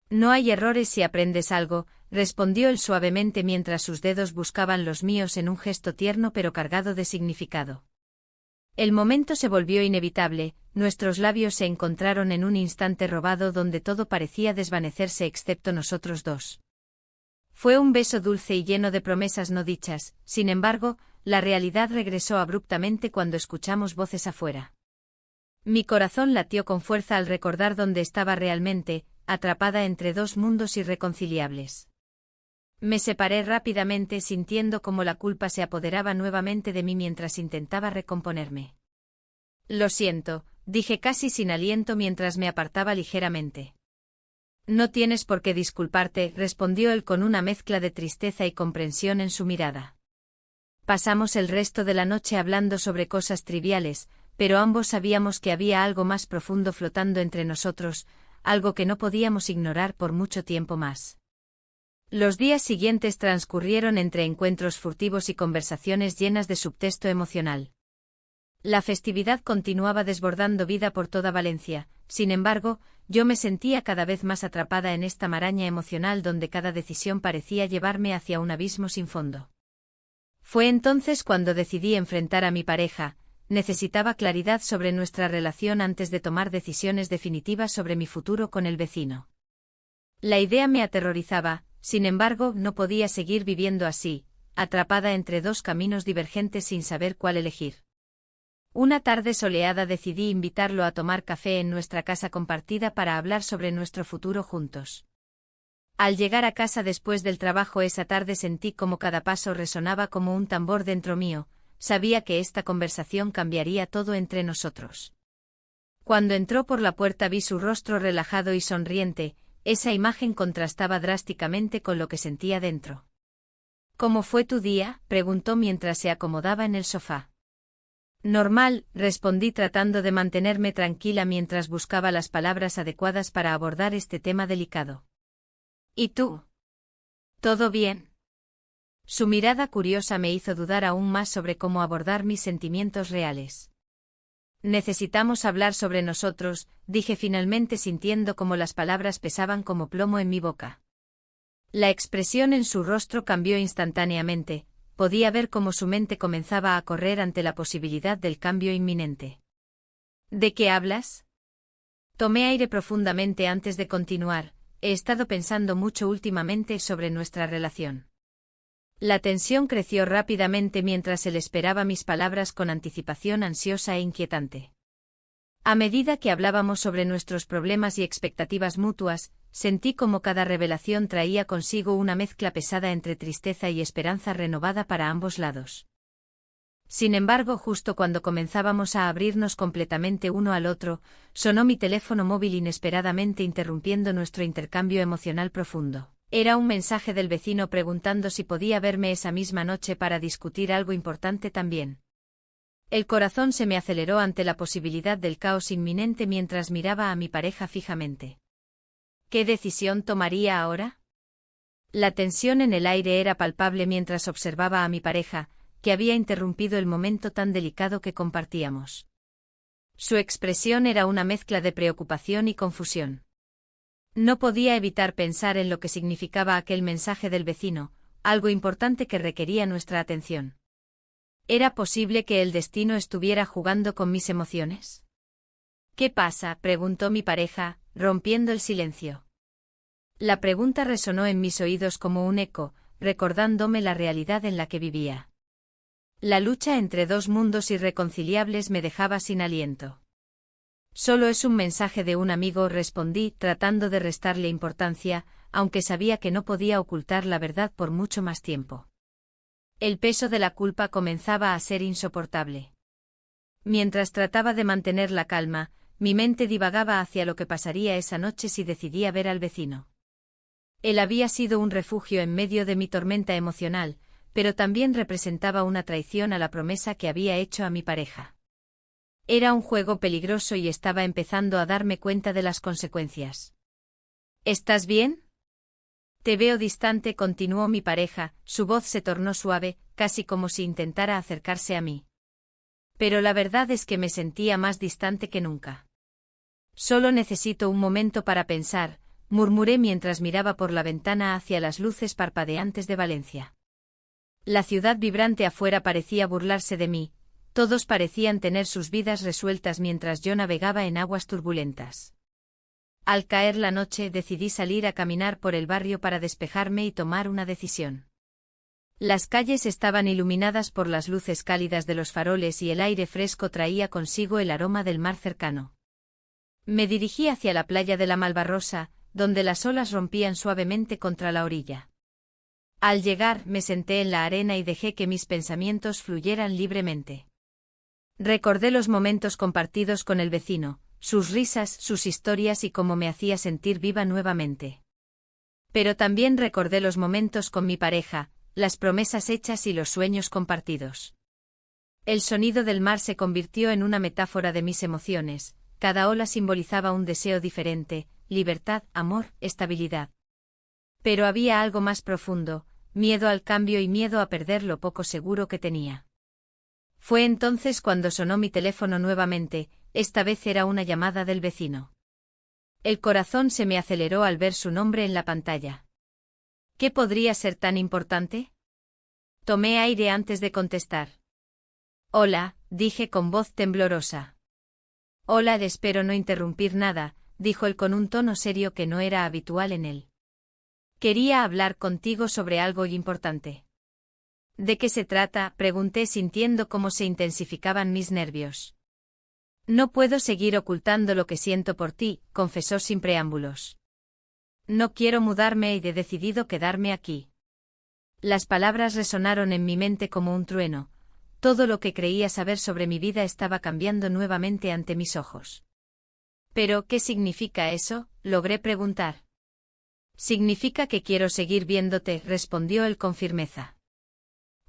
Speaker 1: «No hay errores si aprendes algo», respondió él suavemente mientras sus dedos buscaban los míos en un gesto tierno pero cargado de significado. El momento se volvió inevitable, nuestros labios se encontraron en un instante robado donde todo parecía desvanecerse excepto nosotros dos. Fue un beso dulce y lleno de promesas no dichas, sin embargo, la realidad regresó abruptamente cuando escuchamos voces afuera. Mi corazón latió con fuerza al recordar dónde estaba realmente, atrapada entre dos mundos irreconciliables. Me separé rápidamente sintiendo cómo la culpa se apoderaba nuevamente de mí mientras intentaba recomponerme. Lo siento, dije casi sin aliento mientras me apartaba ligeramente. No tienes por qué disculparte, respondió él con una mezcla de tristeza y comprensión en su mirada. Pasamos el resto de la noche hablando sobre cosas triviales, pero ambos sabíamos que había algo más profundo flotando entre nosotros, algo que no podíamos ignorar por mucho tiempo más. Los días siguientes transcurrieron entre encuentros furtivos y conversaciones llenas de subtexto emocional. La festividad continuaba desbordando vida por toda Valencia, sin embargo, yo me sentía cada vez más atrapada en esta maraña emocional donde cada decisión parecía llevarme hacia un abismo sin fondo. Fue entonces cuando decidí enfrentar a mi pareja. Necesitaba claridad sobre nuestra relación antes de tomar decisiones definitivas sobre mi futuro con el vecino. La idea me aterrorizaba, sin embargo, no podía seguir viviendo así, atrapada entre dos caminos divergentes sin saber cuál elegir. Una tarde soleada decidí invitarlo a tomar café en nuestra casa compartida para hablar sobre nuestro futuro juntos. Al llegar a casa después del trabajo esa tarde sentí como cada paso resonaba como un tambor dentro mío. Sabía que esta conversación cambiaría todo entre nosotros. Cuando entró por la puerta vi su rostro relajado y sonriente, esa imagen contrastaba drásticamente con lo que sentía dentro. ¿Cómo fue tu día?, preguntó mientras se acomodaba en el sofá. Normal, respondí tratando de mantenerme tranquila mientras buscaba las palabras adecuadas para abordar este tema delicado. ¿Y tú? ¿Todo bien? Su mirada curiosa me hizo dudar aún más sobre cómo abordar mis sentimientos reales. Necesitamos hablar sobre nosotros, dije finalmente sintiendo como las palabras pesaban como plomo en mi boca. La expresión en su rostro cambió instantáneamente, podía ver cómo su mente comenzaba a correr ante la posibilidad del cambio inminente. ¿De qué hablas? Tomé aire profundamente antes de continuar, he estado pensando mucho últimamente sobre nuestra relación. La tensión creció rápidamente mientras él esperaba mis palabras con anticipación ansiosa e inquietante. A medida que hablábamos sobre nuestros problemas y expectativas mutuas, sentí como cada revelación traía consigo una mezcla pesada entre tristeza y esperanza renovada para ambos lados. Sin embargo, justo cuando comenzábamos a abrirnos completamente uno al otro, sonó mi teléfono móvil inesperadamente interrumpiendo nuestro intercambio emocional profundo. Era un mensaje del vecino preguntando si podía verme esa misma noche para discutir algo importante también. El corazón se me aceleró ante la posibilidad del caos inminente mientras miraba a mi pareja fijamente. ¿Qué decisión tomaría ahora? La tensión en el aire era palpable mientras observaba a mi pareja, que había interrumpido el momento tan delicado que compartíamos. Su expresión era una mezcla de preocupación y confusión. No podía evitar pensar en lo que significaba aquel mensaje del vecino, algo importante que requería nuestra atención. ¿Era posible que el destino estuviera jugando con mis emociones? ¿Qué pasa?, preguntó mi pareja, rompiendo el silencio. La pregunta resonó en mis oídos como un eco, recordándome la realidad en la que vivía. La lucha entre dos mundos irreconciliables me dejaba sin aliento. Solo es un mensaje de un amigo, respondí, tratando de restarle importancia, aunque sabía que no podía ocultar la verdad por mucho más tiempo. El peso de la culpa comenzaba a ser insoportable. Mientras trataba de mantener la calma, mi mente divagaba hacia lo que pasaría esa noche si decidía ver al vecino. Él había sido un refugio en medio de mi tormenta emocional, pero también representaba una traición a la promesa que había hecho a mi pareja. Era un juego peligroso y estaba empezando a darme cuenta de las consecuencias. ¿Estás bien? Te veo distante, continuó mi pareja, su voz se tornó suave, casi como si intentara acercarse a mí. Pero la verdad es que me sentía más distante que nunca. Solo necesito un momento para pensar, murmuré mientras miraba por la ventana hacia las luces parpadeantes de Valencia. La ciudad vibrante afuera parecía burlarse de mí. Todos parecían tener sus vidas resueltas mientras yo navegaba en aguas turbulentas. Al caer la noche decidí salir a caminar por el barrio para despejarme y tomar una decisión. Las calles estaban iluminadas por las luces cálidas de los faroles y el aire fresco traía consigo el aroma del mar cercano. Me dirigí hacia la playa de la Malvarrosa, donde las olas rompían suavemente contra la orilla. Al llegar, me senté en la arena y dejé que mis pensamientos fluyeran libremente. Recordé los momentos compartidos con el vecino, sus risas, sus historias y cómo me hacía sentir viva nuevamente. Pero también recordé los momentos con mi pareja, las promesas hechas y los sueños compartidos. El sonido del mar se convirtió en una metáfora de mis emociones, cada ola simbolizaba un deseo diferente, libertad, amor, estabilidad. Pero había algo más profundo, miedo al cambio y miedo a perder lo poco seguro que tenía. Fue entonces cuando sonó mi teléfono nuevamente, esta vez era una llamada del vecino. El corazón se me aceleró al ver su nombre en la pantalla. ¿Qué podría ser tan importante? Tomé aire antes de contestar. Hola, dije con voz temblorosa. Hola, espero no interrumpir nada, dijo él con un tono serio que no era habitual en él. Quería hablar contigo sobre algo importante. ¿De qué se trata?, pregunté sintiendo cómo se intensificaban mis nervios. No puedo seguir ocultando lo que siento por ti, confesó sin preámbulos. No quiero mudarme y he decidido quedarme aquí. Las palabras resonaron en mi mente como un trueno. Todo lo que creía saber sobre mi vida estaba cambiando nuevamente ante mis ojos. ¿Pero qué significa eso?, logré preguntar. Significa que quiero seguir viéndote, respondió él con firmeza.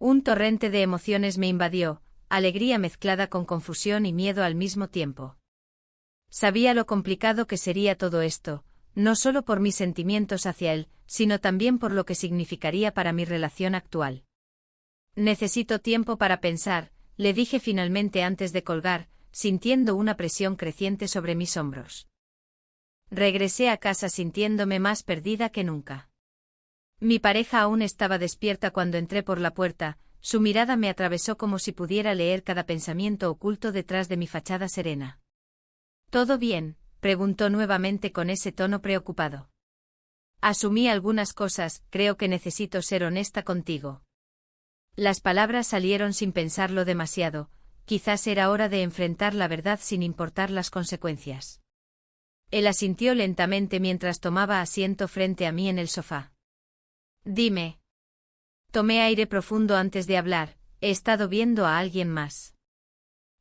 Speaker 1: Un torrente de emociones me invadió, alegría mezclada con confusión y miedo al mismo tiempo. Sabía lo complicado que sería todo esto, no solo por mis sentimientos hacia él, sino también por lo que significaría para mi relación actual. Necesito tiempo para pensar, le dije finalmente antes de colgar, sintiendo una presión creciente sobre mis hombros. Regresé a casa sintiéndome más perdida que nunca. Mi pareja aún estaba despierta cuando entré por la puerta, su mirada me atravesó como si pudiera leer cada pensamiento oculto detrás de mi fachada serena. ¿Todo bien?, preguntó nuevamente con ese tono preocupado. Asumí algunas cosas, creo que necesito ser honesta contigo. Las palabras salieron sin pensarlo demasiado, quizás era hora de enfrentar la verdad sin importar las consecuencias. Él asintió lentamente mientras tomaba asiento frente a mí en el sofá. Dime. Tomé aire profundo antes de hablar, he estado viendo a alguien más.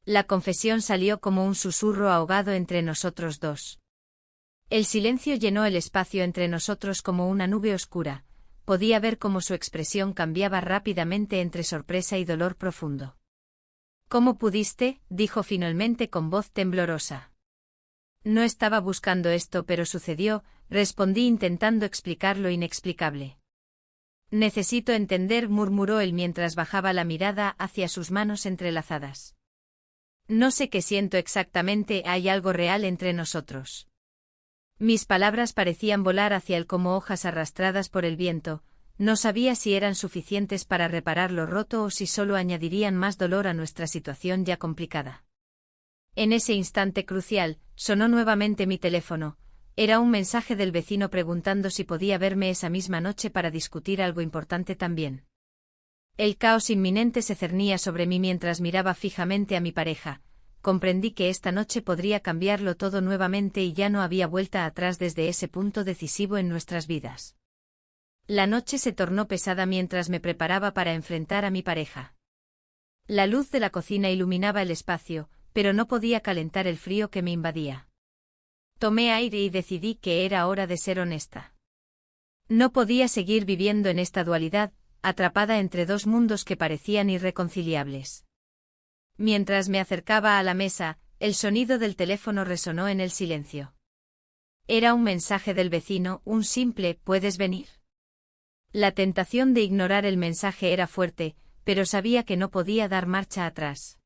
Speaker 1: La confesión salió como un susurro ahogado entre nosotros dos. El silencio llenó el espacio entre nosotros como una nube oscura, podía ver cómo su expresión cambiaba rápidamente entre sorpresa y dolor profundo. ¿Cómo pudiste?, dijo finalmente con voz temblorosa. No estaba buscando esto, pero sucedió, respondí intentando explicar lo inexplicable. Necesito entender, murmuró él mientras bajaba la mirada hacia sus manos entrelazadas. No sé qué siento exactamente, hay algo real entre nosotros. Mis palabras parecían volar hacia él como hojas arrastradas por el viento, no sabía si eran suficientes para reparar lo roto o si solo añadirían más dolor a nuestra situación ya complicada. En ese instante crucial, sonó nuevamente mi teléfono, era un mensaje del vecino preguntando si podía verme esa misma noche para discutir algo importante también. El caos inminente se cernía sobre mí mientras miraba fijamente a mi pareja. Comprendí que esta noche podría cambiarlo todo nuevamente y ya no había vuelta atrás desde ese punto decisivo en nuestras vidas. La noche se tornó pesada mientras me preparaba para enfrentar a mi pareja. La luz de la cocina iluminaba el espacio, pero no podía calentar el frío que me invadía. Tomé aire y decidí que era hora de ser honesta. No podía seguir viviendo en esta dualidad, atrapada entre dos mundos que parecían irreconciliables. Mientras me acercaba a la mesa, el sonido del teléfono resonó en el silencio. Era un mensaje del vecino, un simple «¿puedes venir?». La tentación de ignorar el mensaje era fuerte, pero sabía que no podía dar marcha atrás.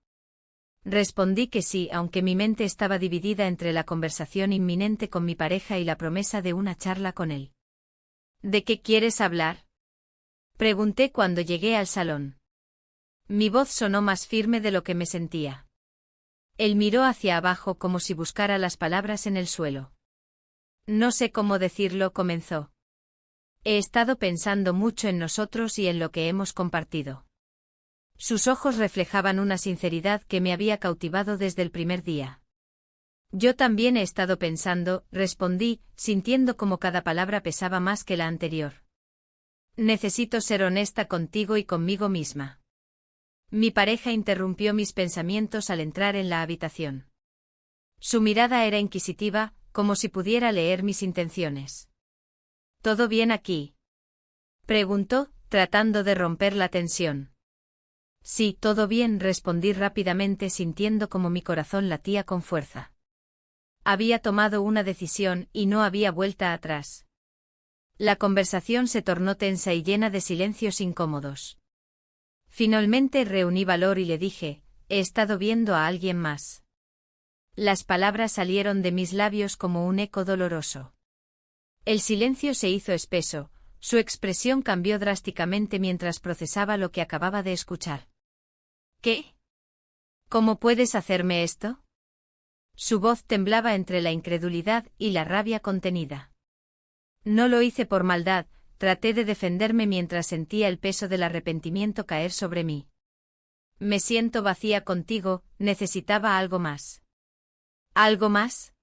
Speaker 1: Respondí que sí, aunque mi mente estaba dividida entre la conversación inminente con mi pareja y la promesa de una charla con él. ¿De qué quieres hablar?, pregunté cuando llegué al salón. Mi voz sonó más firme de lo que me sentía. Él miró hacia abajo como si buscara las palabras en el suelo. No sé cómo decirlo, comenzó. He estado pensando mucho en nosotros y en lo que hemos compartido. Sus ojos reflejaban una sinceridad que me había cautivado desde el primer día. Yo también he estado pensando, respondí, sintiendo como cada palabra pesaba más que la anterior. Necesito ser honesta contigo y conmigo misma. Mi pareja interrumpió mis pensamientos al entrar en la habitación. Su mirada era inquisitiva, como si pudiera leer mis intenciones. ¿Todo bien aquí?, preguntó, tratando de romper la tensión. Sí, todo bien, respondí rápidamente sintiendo como mi corazón latía con fuerza. Había tomado una decisión y no había vuelta atrás. La conversación se tornó tensa y llena de silencios incómodos. Finalmente reuní valor y le dije, he estado viendo a alguien más. Las palabras salieron de mis labios como un eco doloroso. El silencio se hizo espeso, su expresión cambió drásticamente mientras procesaba lo que acababa de escuchar. ¿Qué? ¿Cómo puedes hacerme esto? Su voz temblaba entre la incredulidad y la rabia contenida. No lo hice por maldad, traté de defenderme mientras sentía el peso del arrepentimiento caer sobre mí. Me siento vacía contigo, necesitaba algo más. ¿Algo más?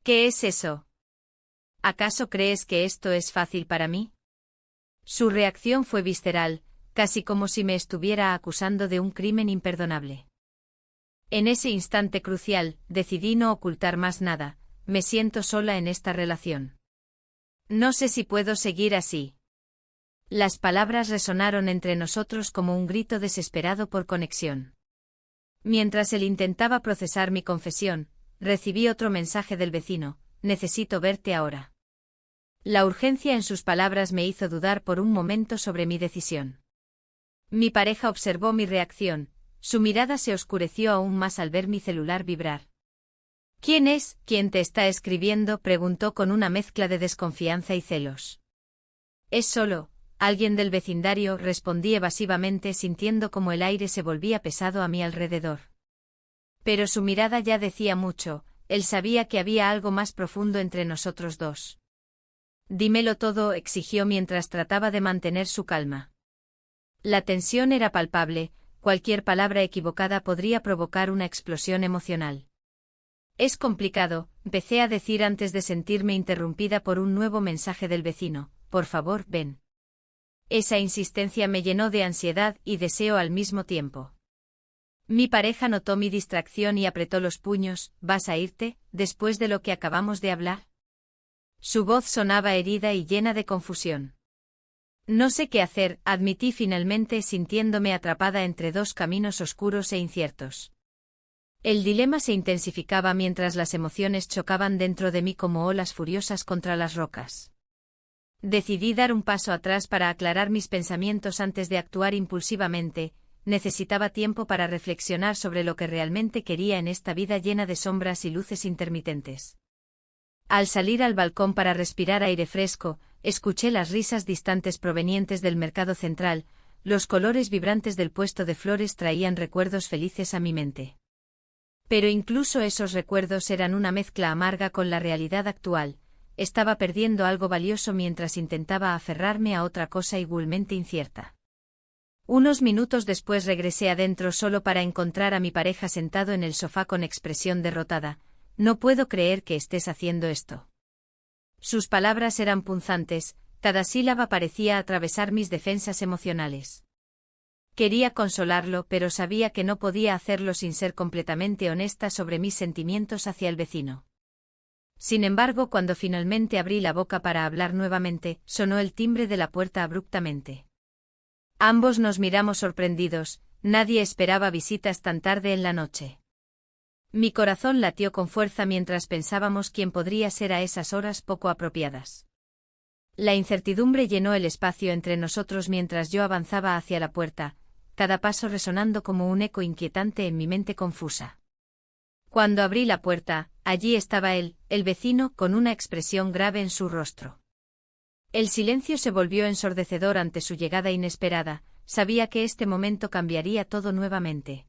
Speaker 1: ¿Qué es eso? ¿Acaso crees que esto es fácil para mí? Su reacción fue visceral, casi como si me estuviera acusando de un crimen imperdonable. En ese instante crucial, decidí no ocultar más nada, me siento sola en esta relación. No sé si puedo seguir así. Las palabras resonaron entre nosotros como un grito desesperado por conexión. Mientras él intentaba procesar mi confesión, recibí otro mensaje del vecino, necesito verte ahora. La urgencia en sus palabras me hizo dudar por un momento sobre mi decisión. Mi pareja observó mi reacción, su mirada se oscureció aún más al ver mi celular vibrar. ¿Quién es quien te está escribiendo?, preguntó con una mezcla de desconfianza y celos. Es solo alguien del vecindario, respondí evasivamente sintiendo como el aire se volvía pesado a mi alrededor. Pero su mirada ya decía mucho, él sabía que había algo más profundo entre nosotros dos. Dímelo todo, exigió mientras trataba de mantener su calma. La tensión era palpable, cualquier palabra equivocada podría provocar una explosión emocional. Es complicado, empecé a decir antes de sentirme interrumpida por un nuevo mensaje del vecino, por favor, ven. Esa insistencia me llenó de ansiedad y deseo al mismo tiempo. Mi pareja notó mi distracción y apretó los puños, ¿vas a irte, después de lo que acabamos de hablar? Su voz sonaba herida y llena de confusión. No sé qué hacer, admití finalmente sintiéndome atrapada entre dos caminos oscuros e inciertos. El dilema se intensificaba mientras las emociones chocaban dentro de mí como olas furiosas contra las rocas. Decidí dar un paso atrás para aclarar mis pensamientos antes de actuar impulsivamente, necesitaba tiempo para reflexionar sobre lo que realmente quería en esta vida llena de sombras y luces intermitentes. Al salir al balcón para respirar aire fresco, escuché las risas distantes provenientes del mercado central, los colores vibrantes del puesto de flores traían recuerdos felices a mi mente. Pero incluso esos recuerdos eran una mezcla amarga con la realidad actual, estaba perdiendo algo valioso mientras intentaba aferrarme a otra cosa igualmente incierta. Unos minutos después regresé adentro solo para encontrar a mi pareja sentado en el sofá con expresión derrotada. No puedo creer que estés haciendo esto. Sus palabras eran punzantes, cada sílaba parecía atravesar mis defensas emocionales. Quería consolarlo, pero sabía que no podía hacerlo sin ser completamente honesta sobre mis sentimientos hacia el vecino. Sin embargo, cuando finalmente abrí la boca para hablar nuevamente, sonó el timbre de la puerta abruptamente. Ambos nos miramos sorprendidos, nadie esperaba visitas tan tarde en la noche. Mi corazón latió con fuerza mientras pensábamos quién podría ser a esas horas poco apropiadas. La incertidumbre llenó el espacio entre nosotros mientras yo avanzaba hacia la puerta, cada paso resonando como un eco inquietante en mi mente confusa. Cuando abrí la puerta, allí estaba él, el vecino, con una expresión grave en su rostro. El silencio se volvió ensordecedor ante su llegada inesperada, sabía que este momento cambiaría todo nuevamente.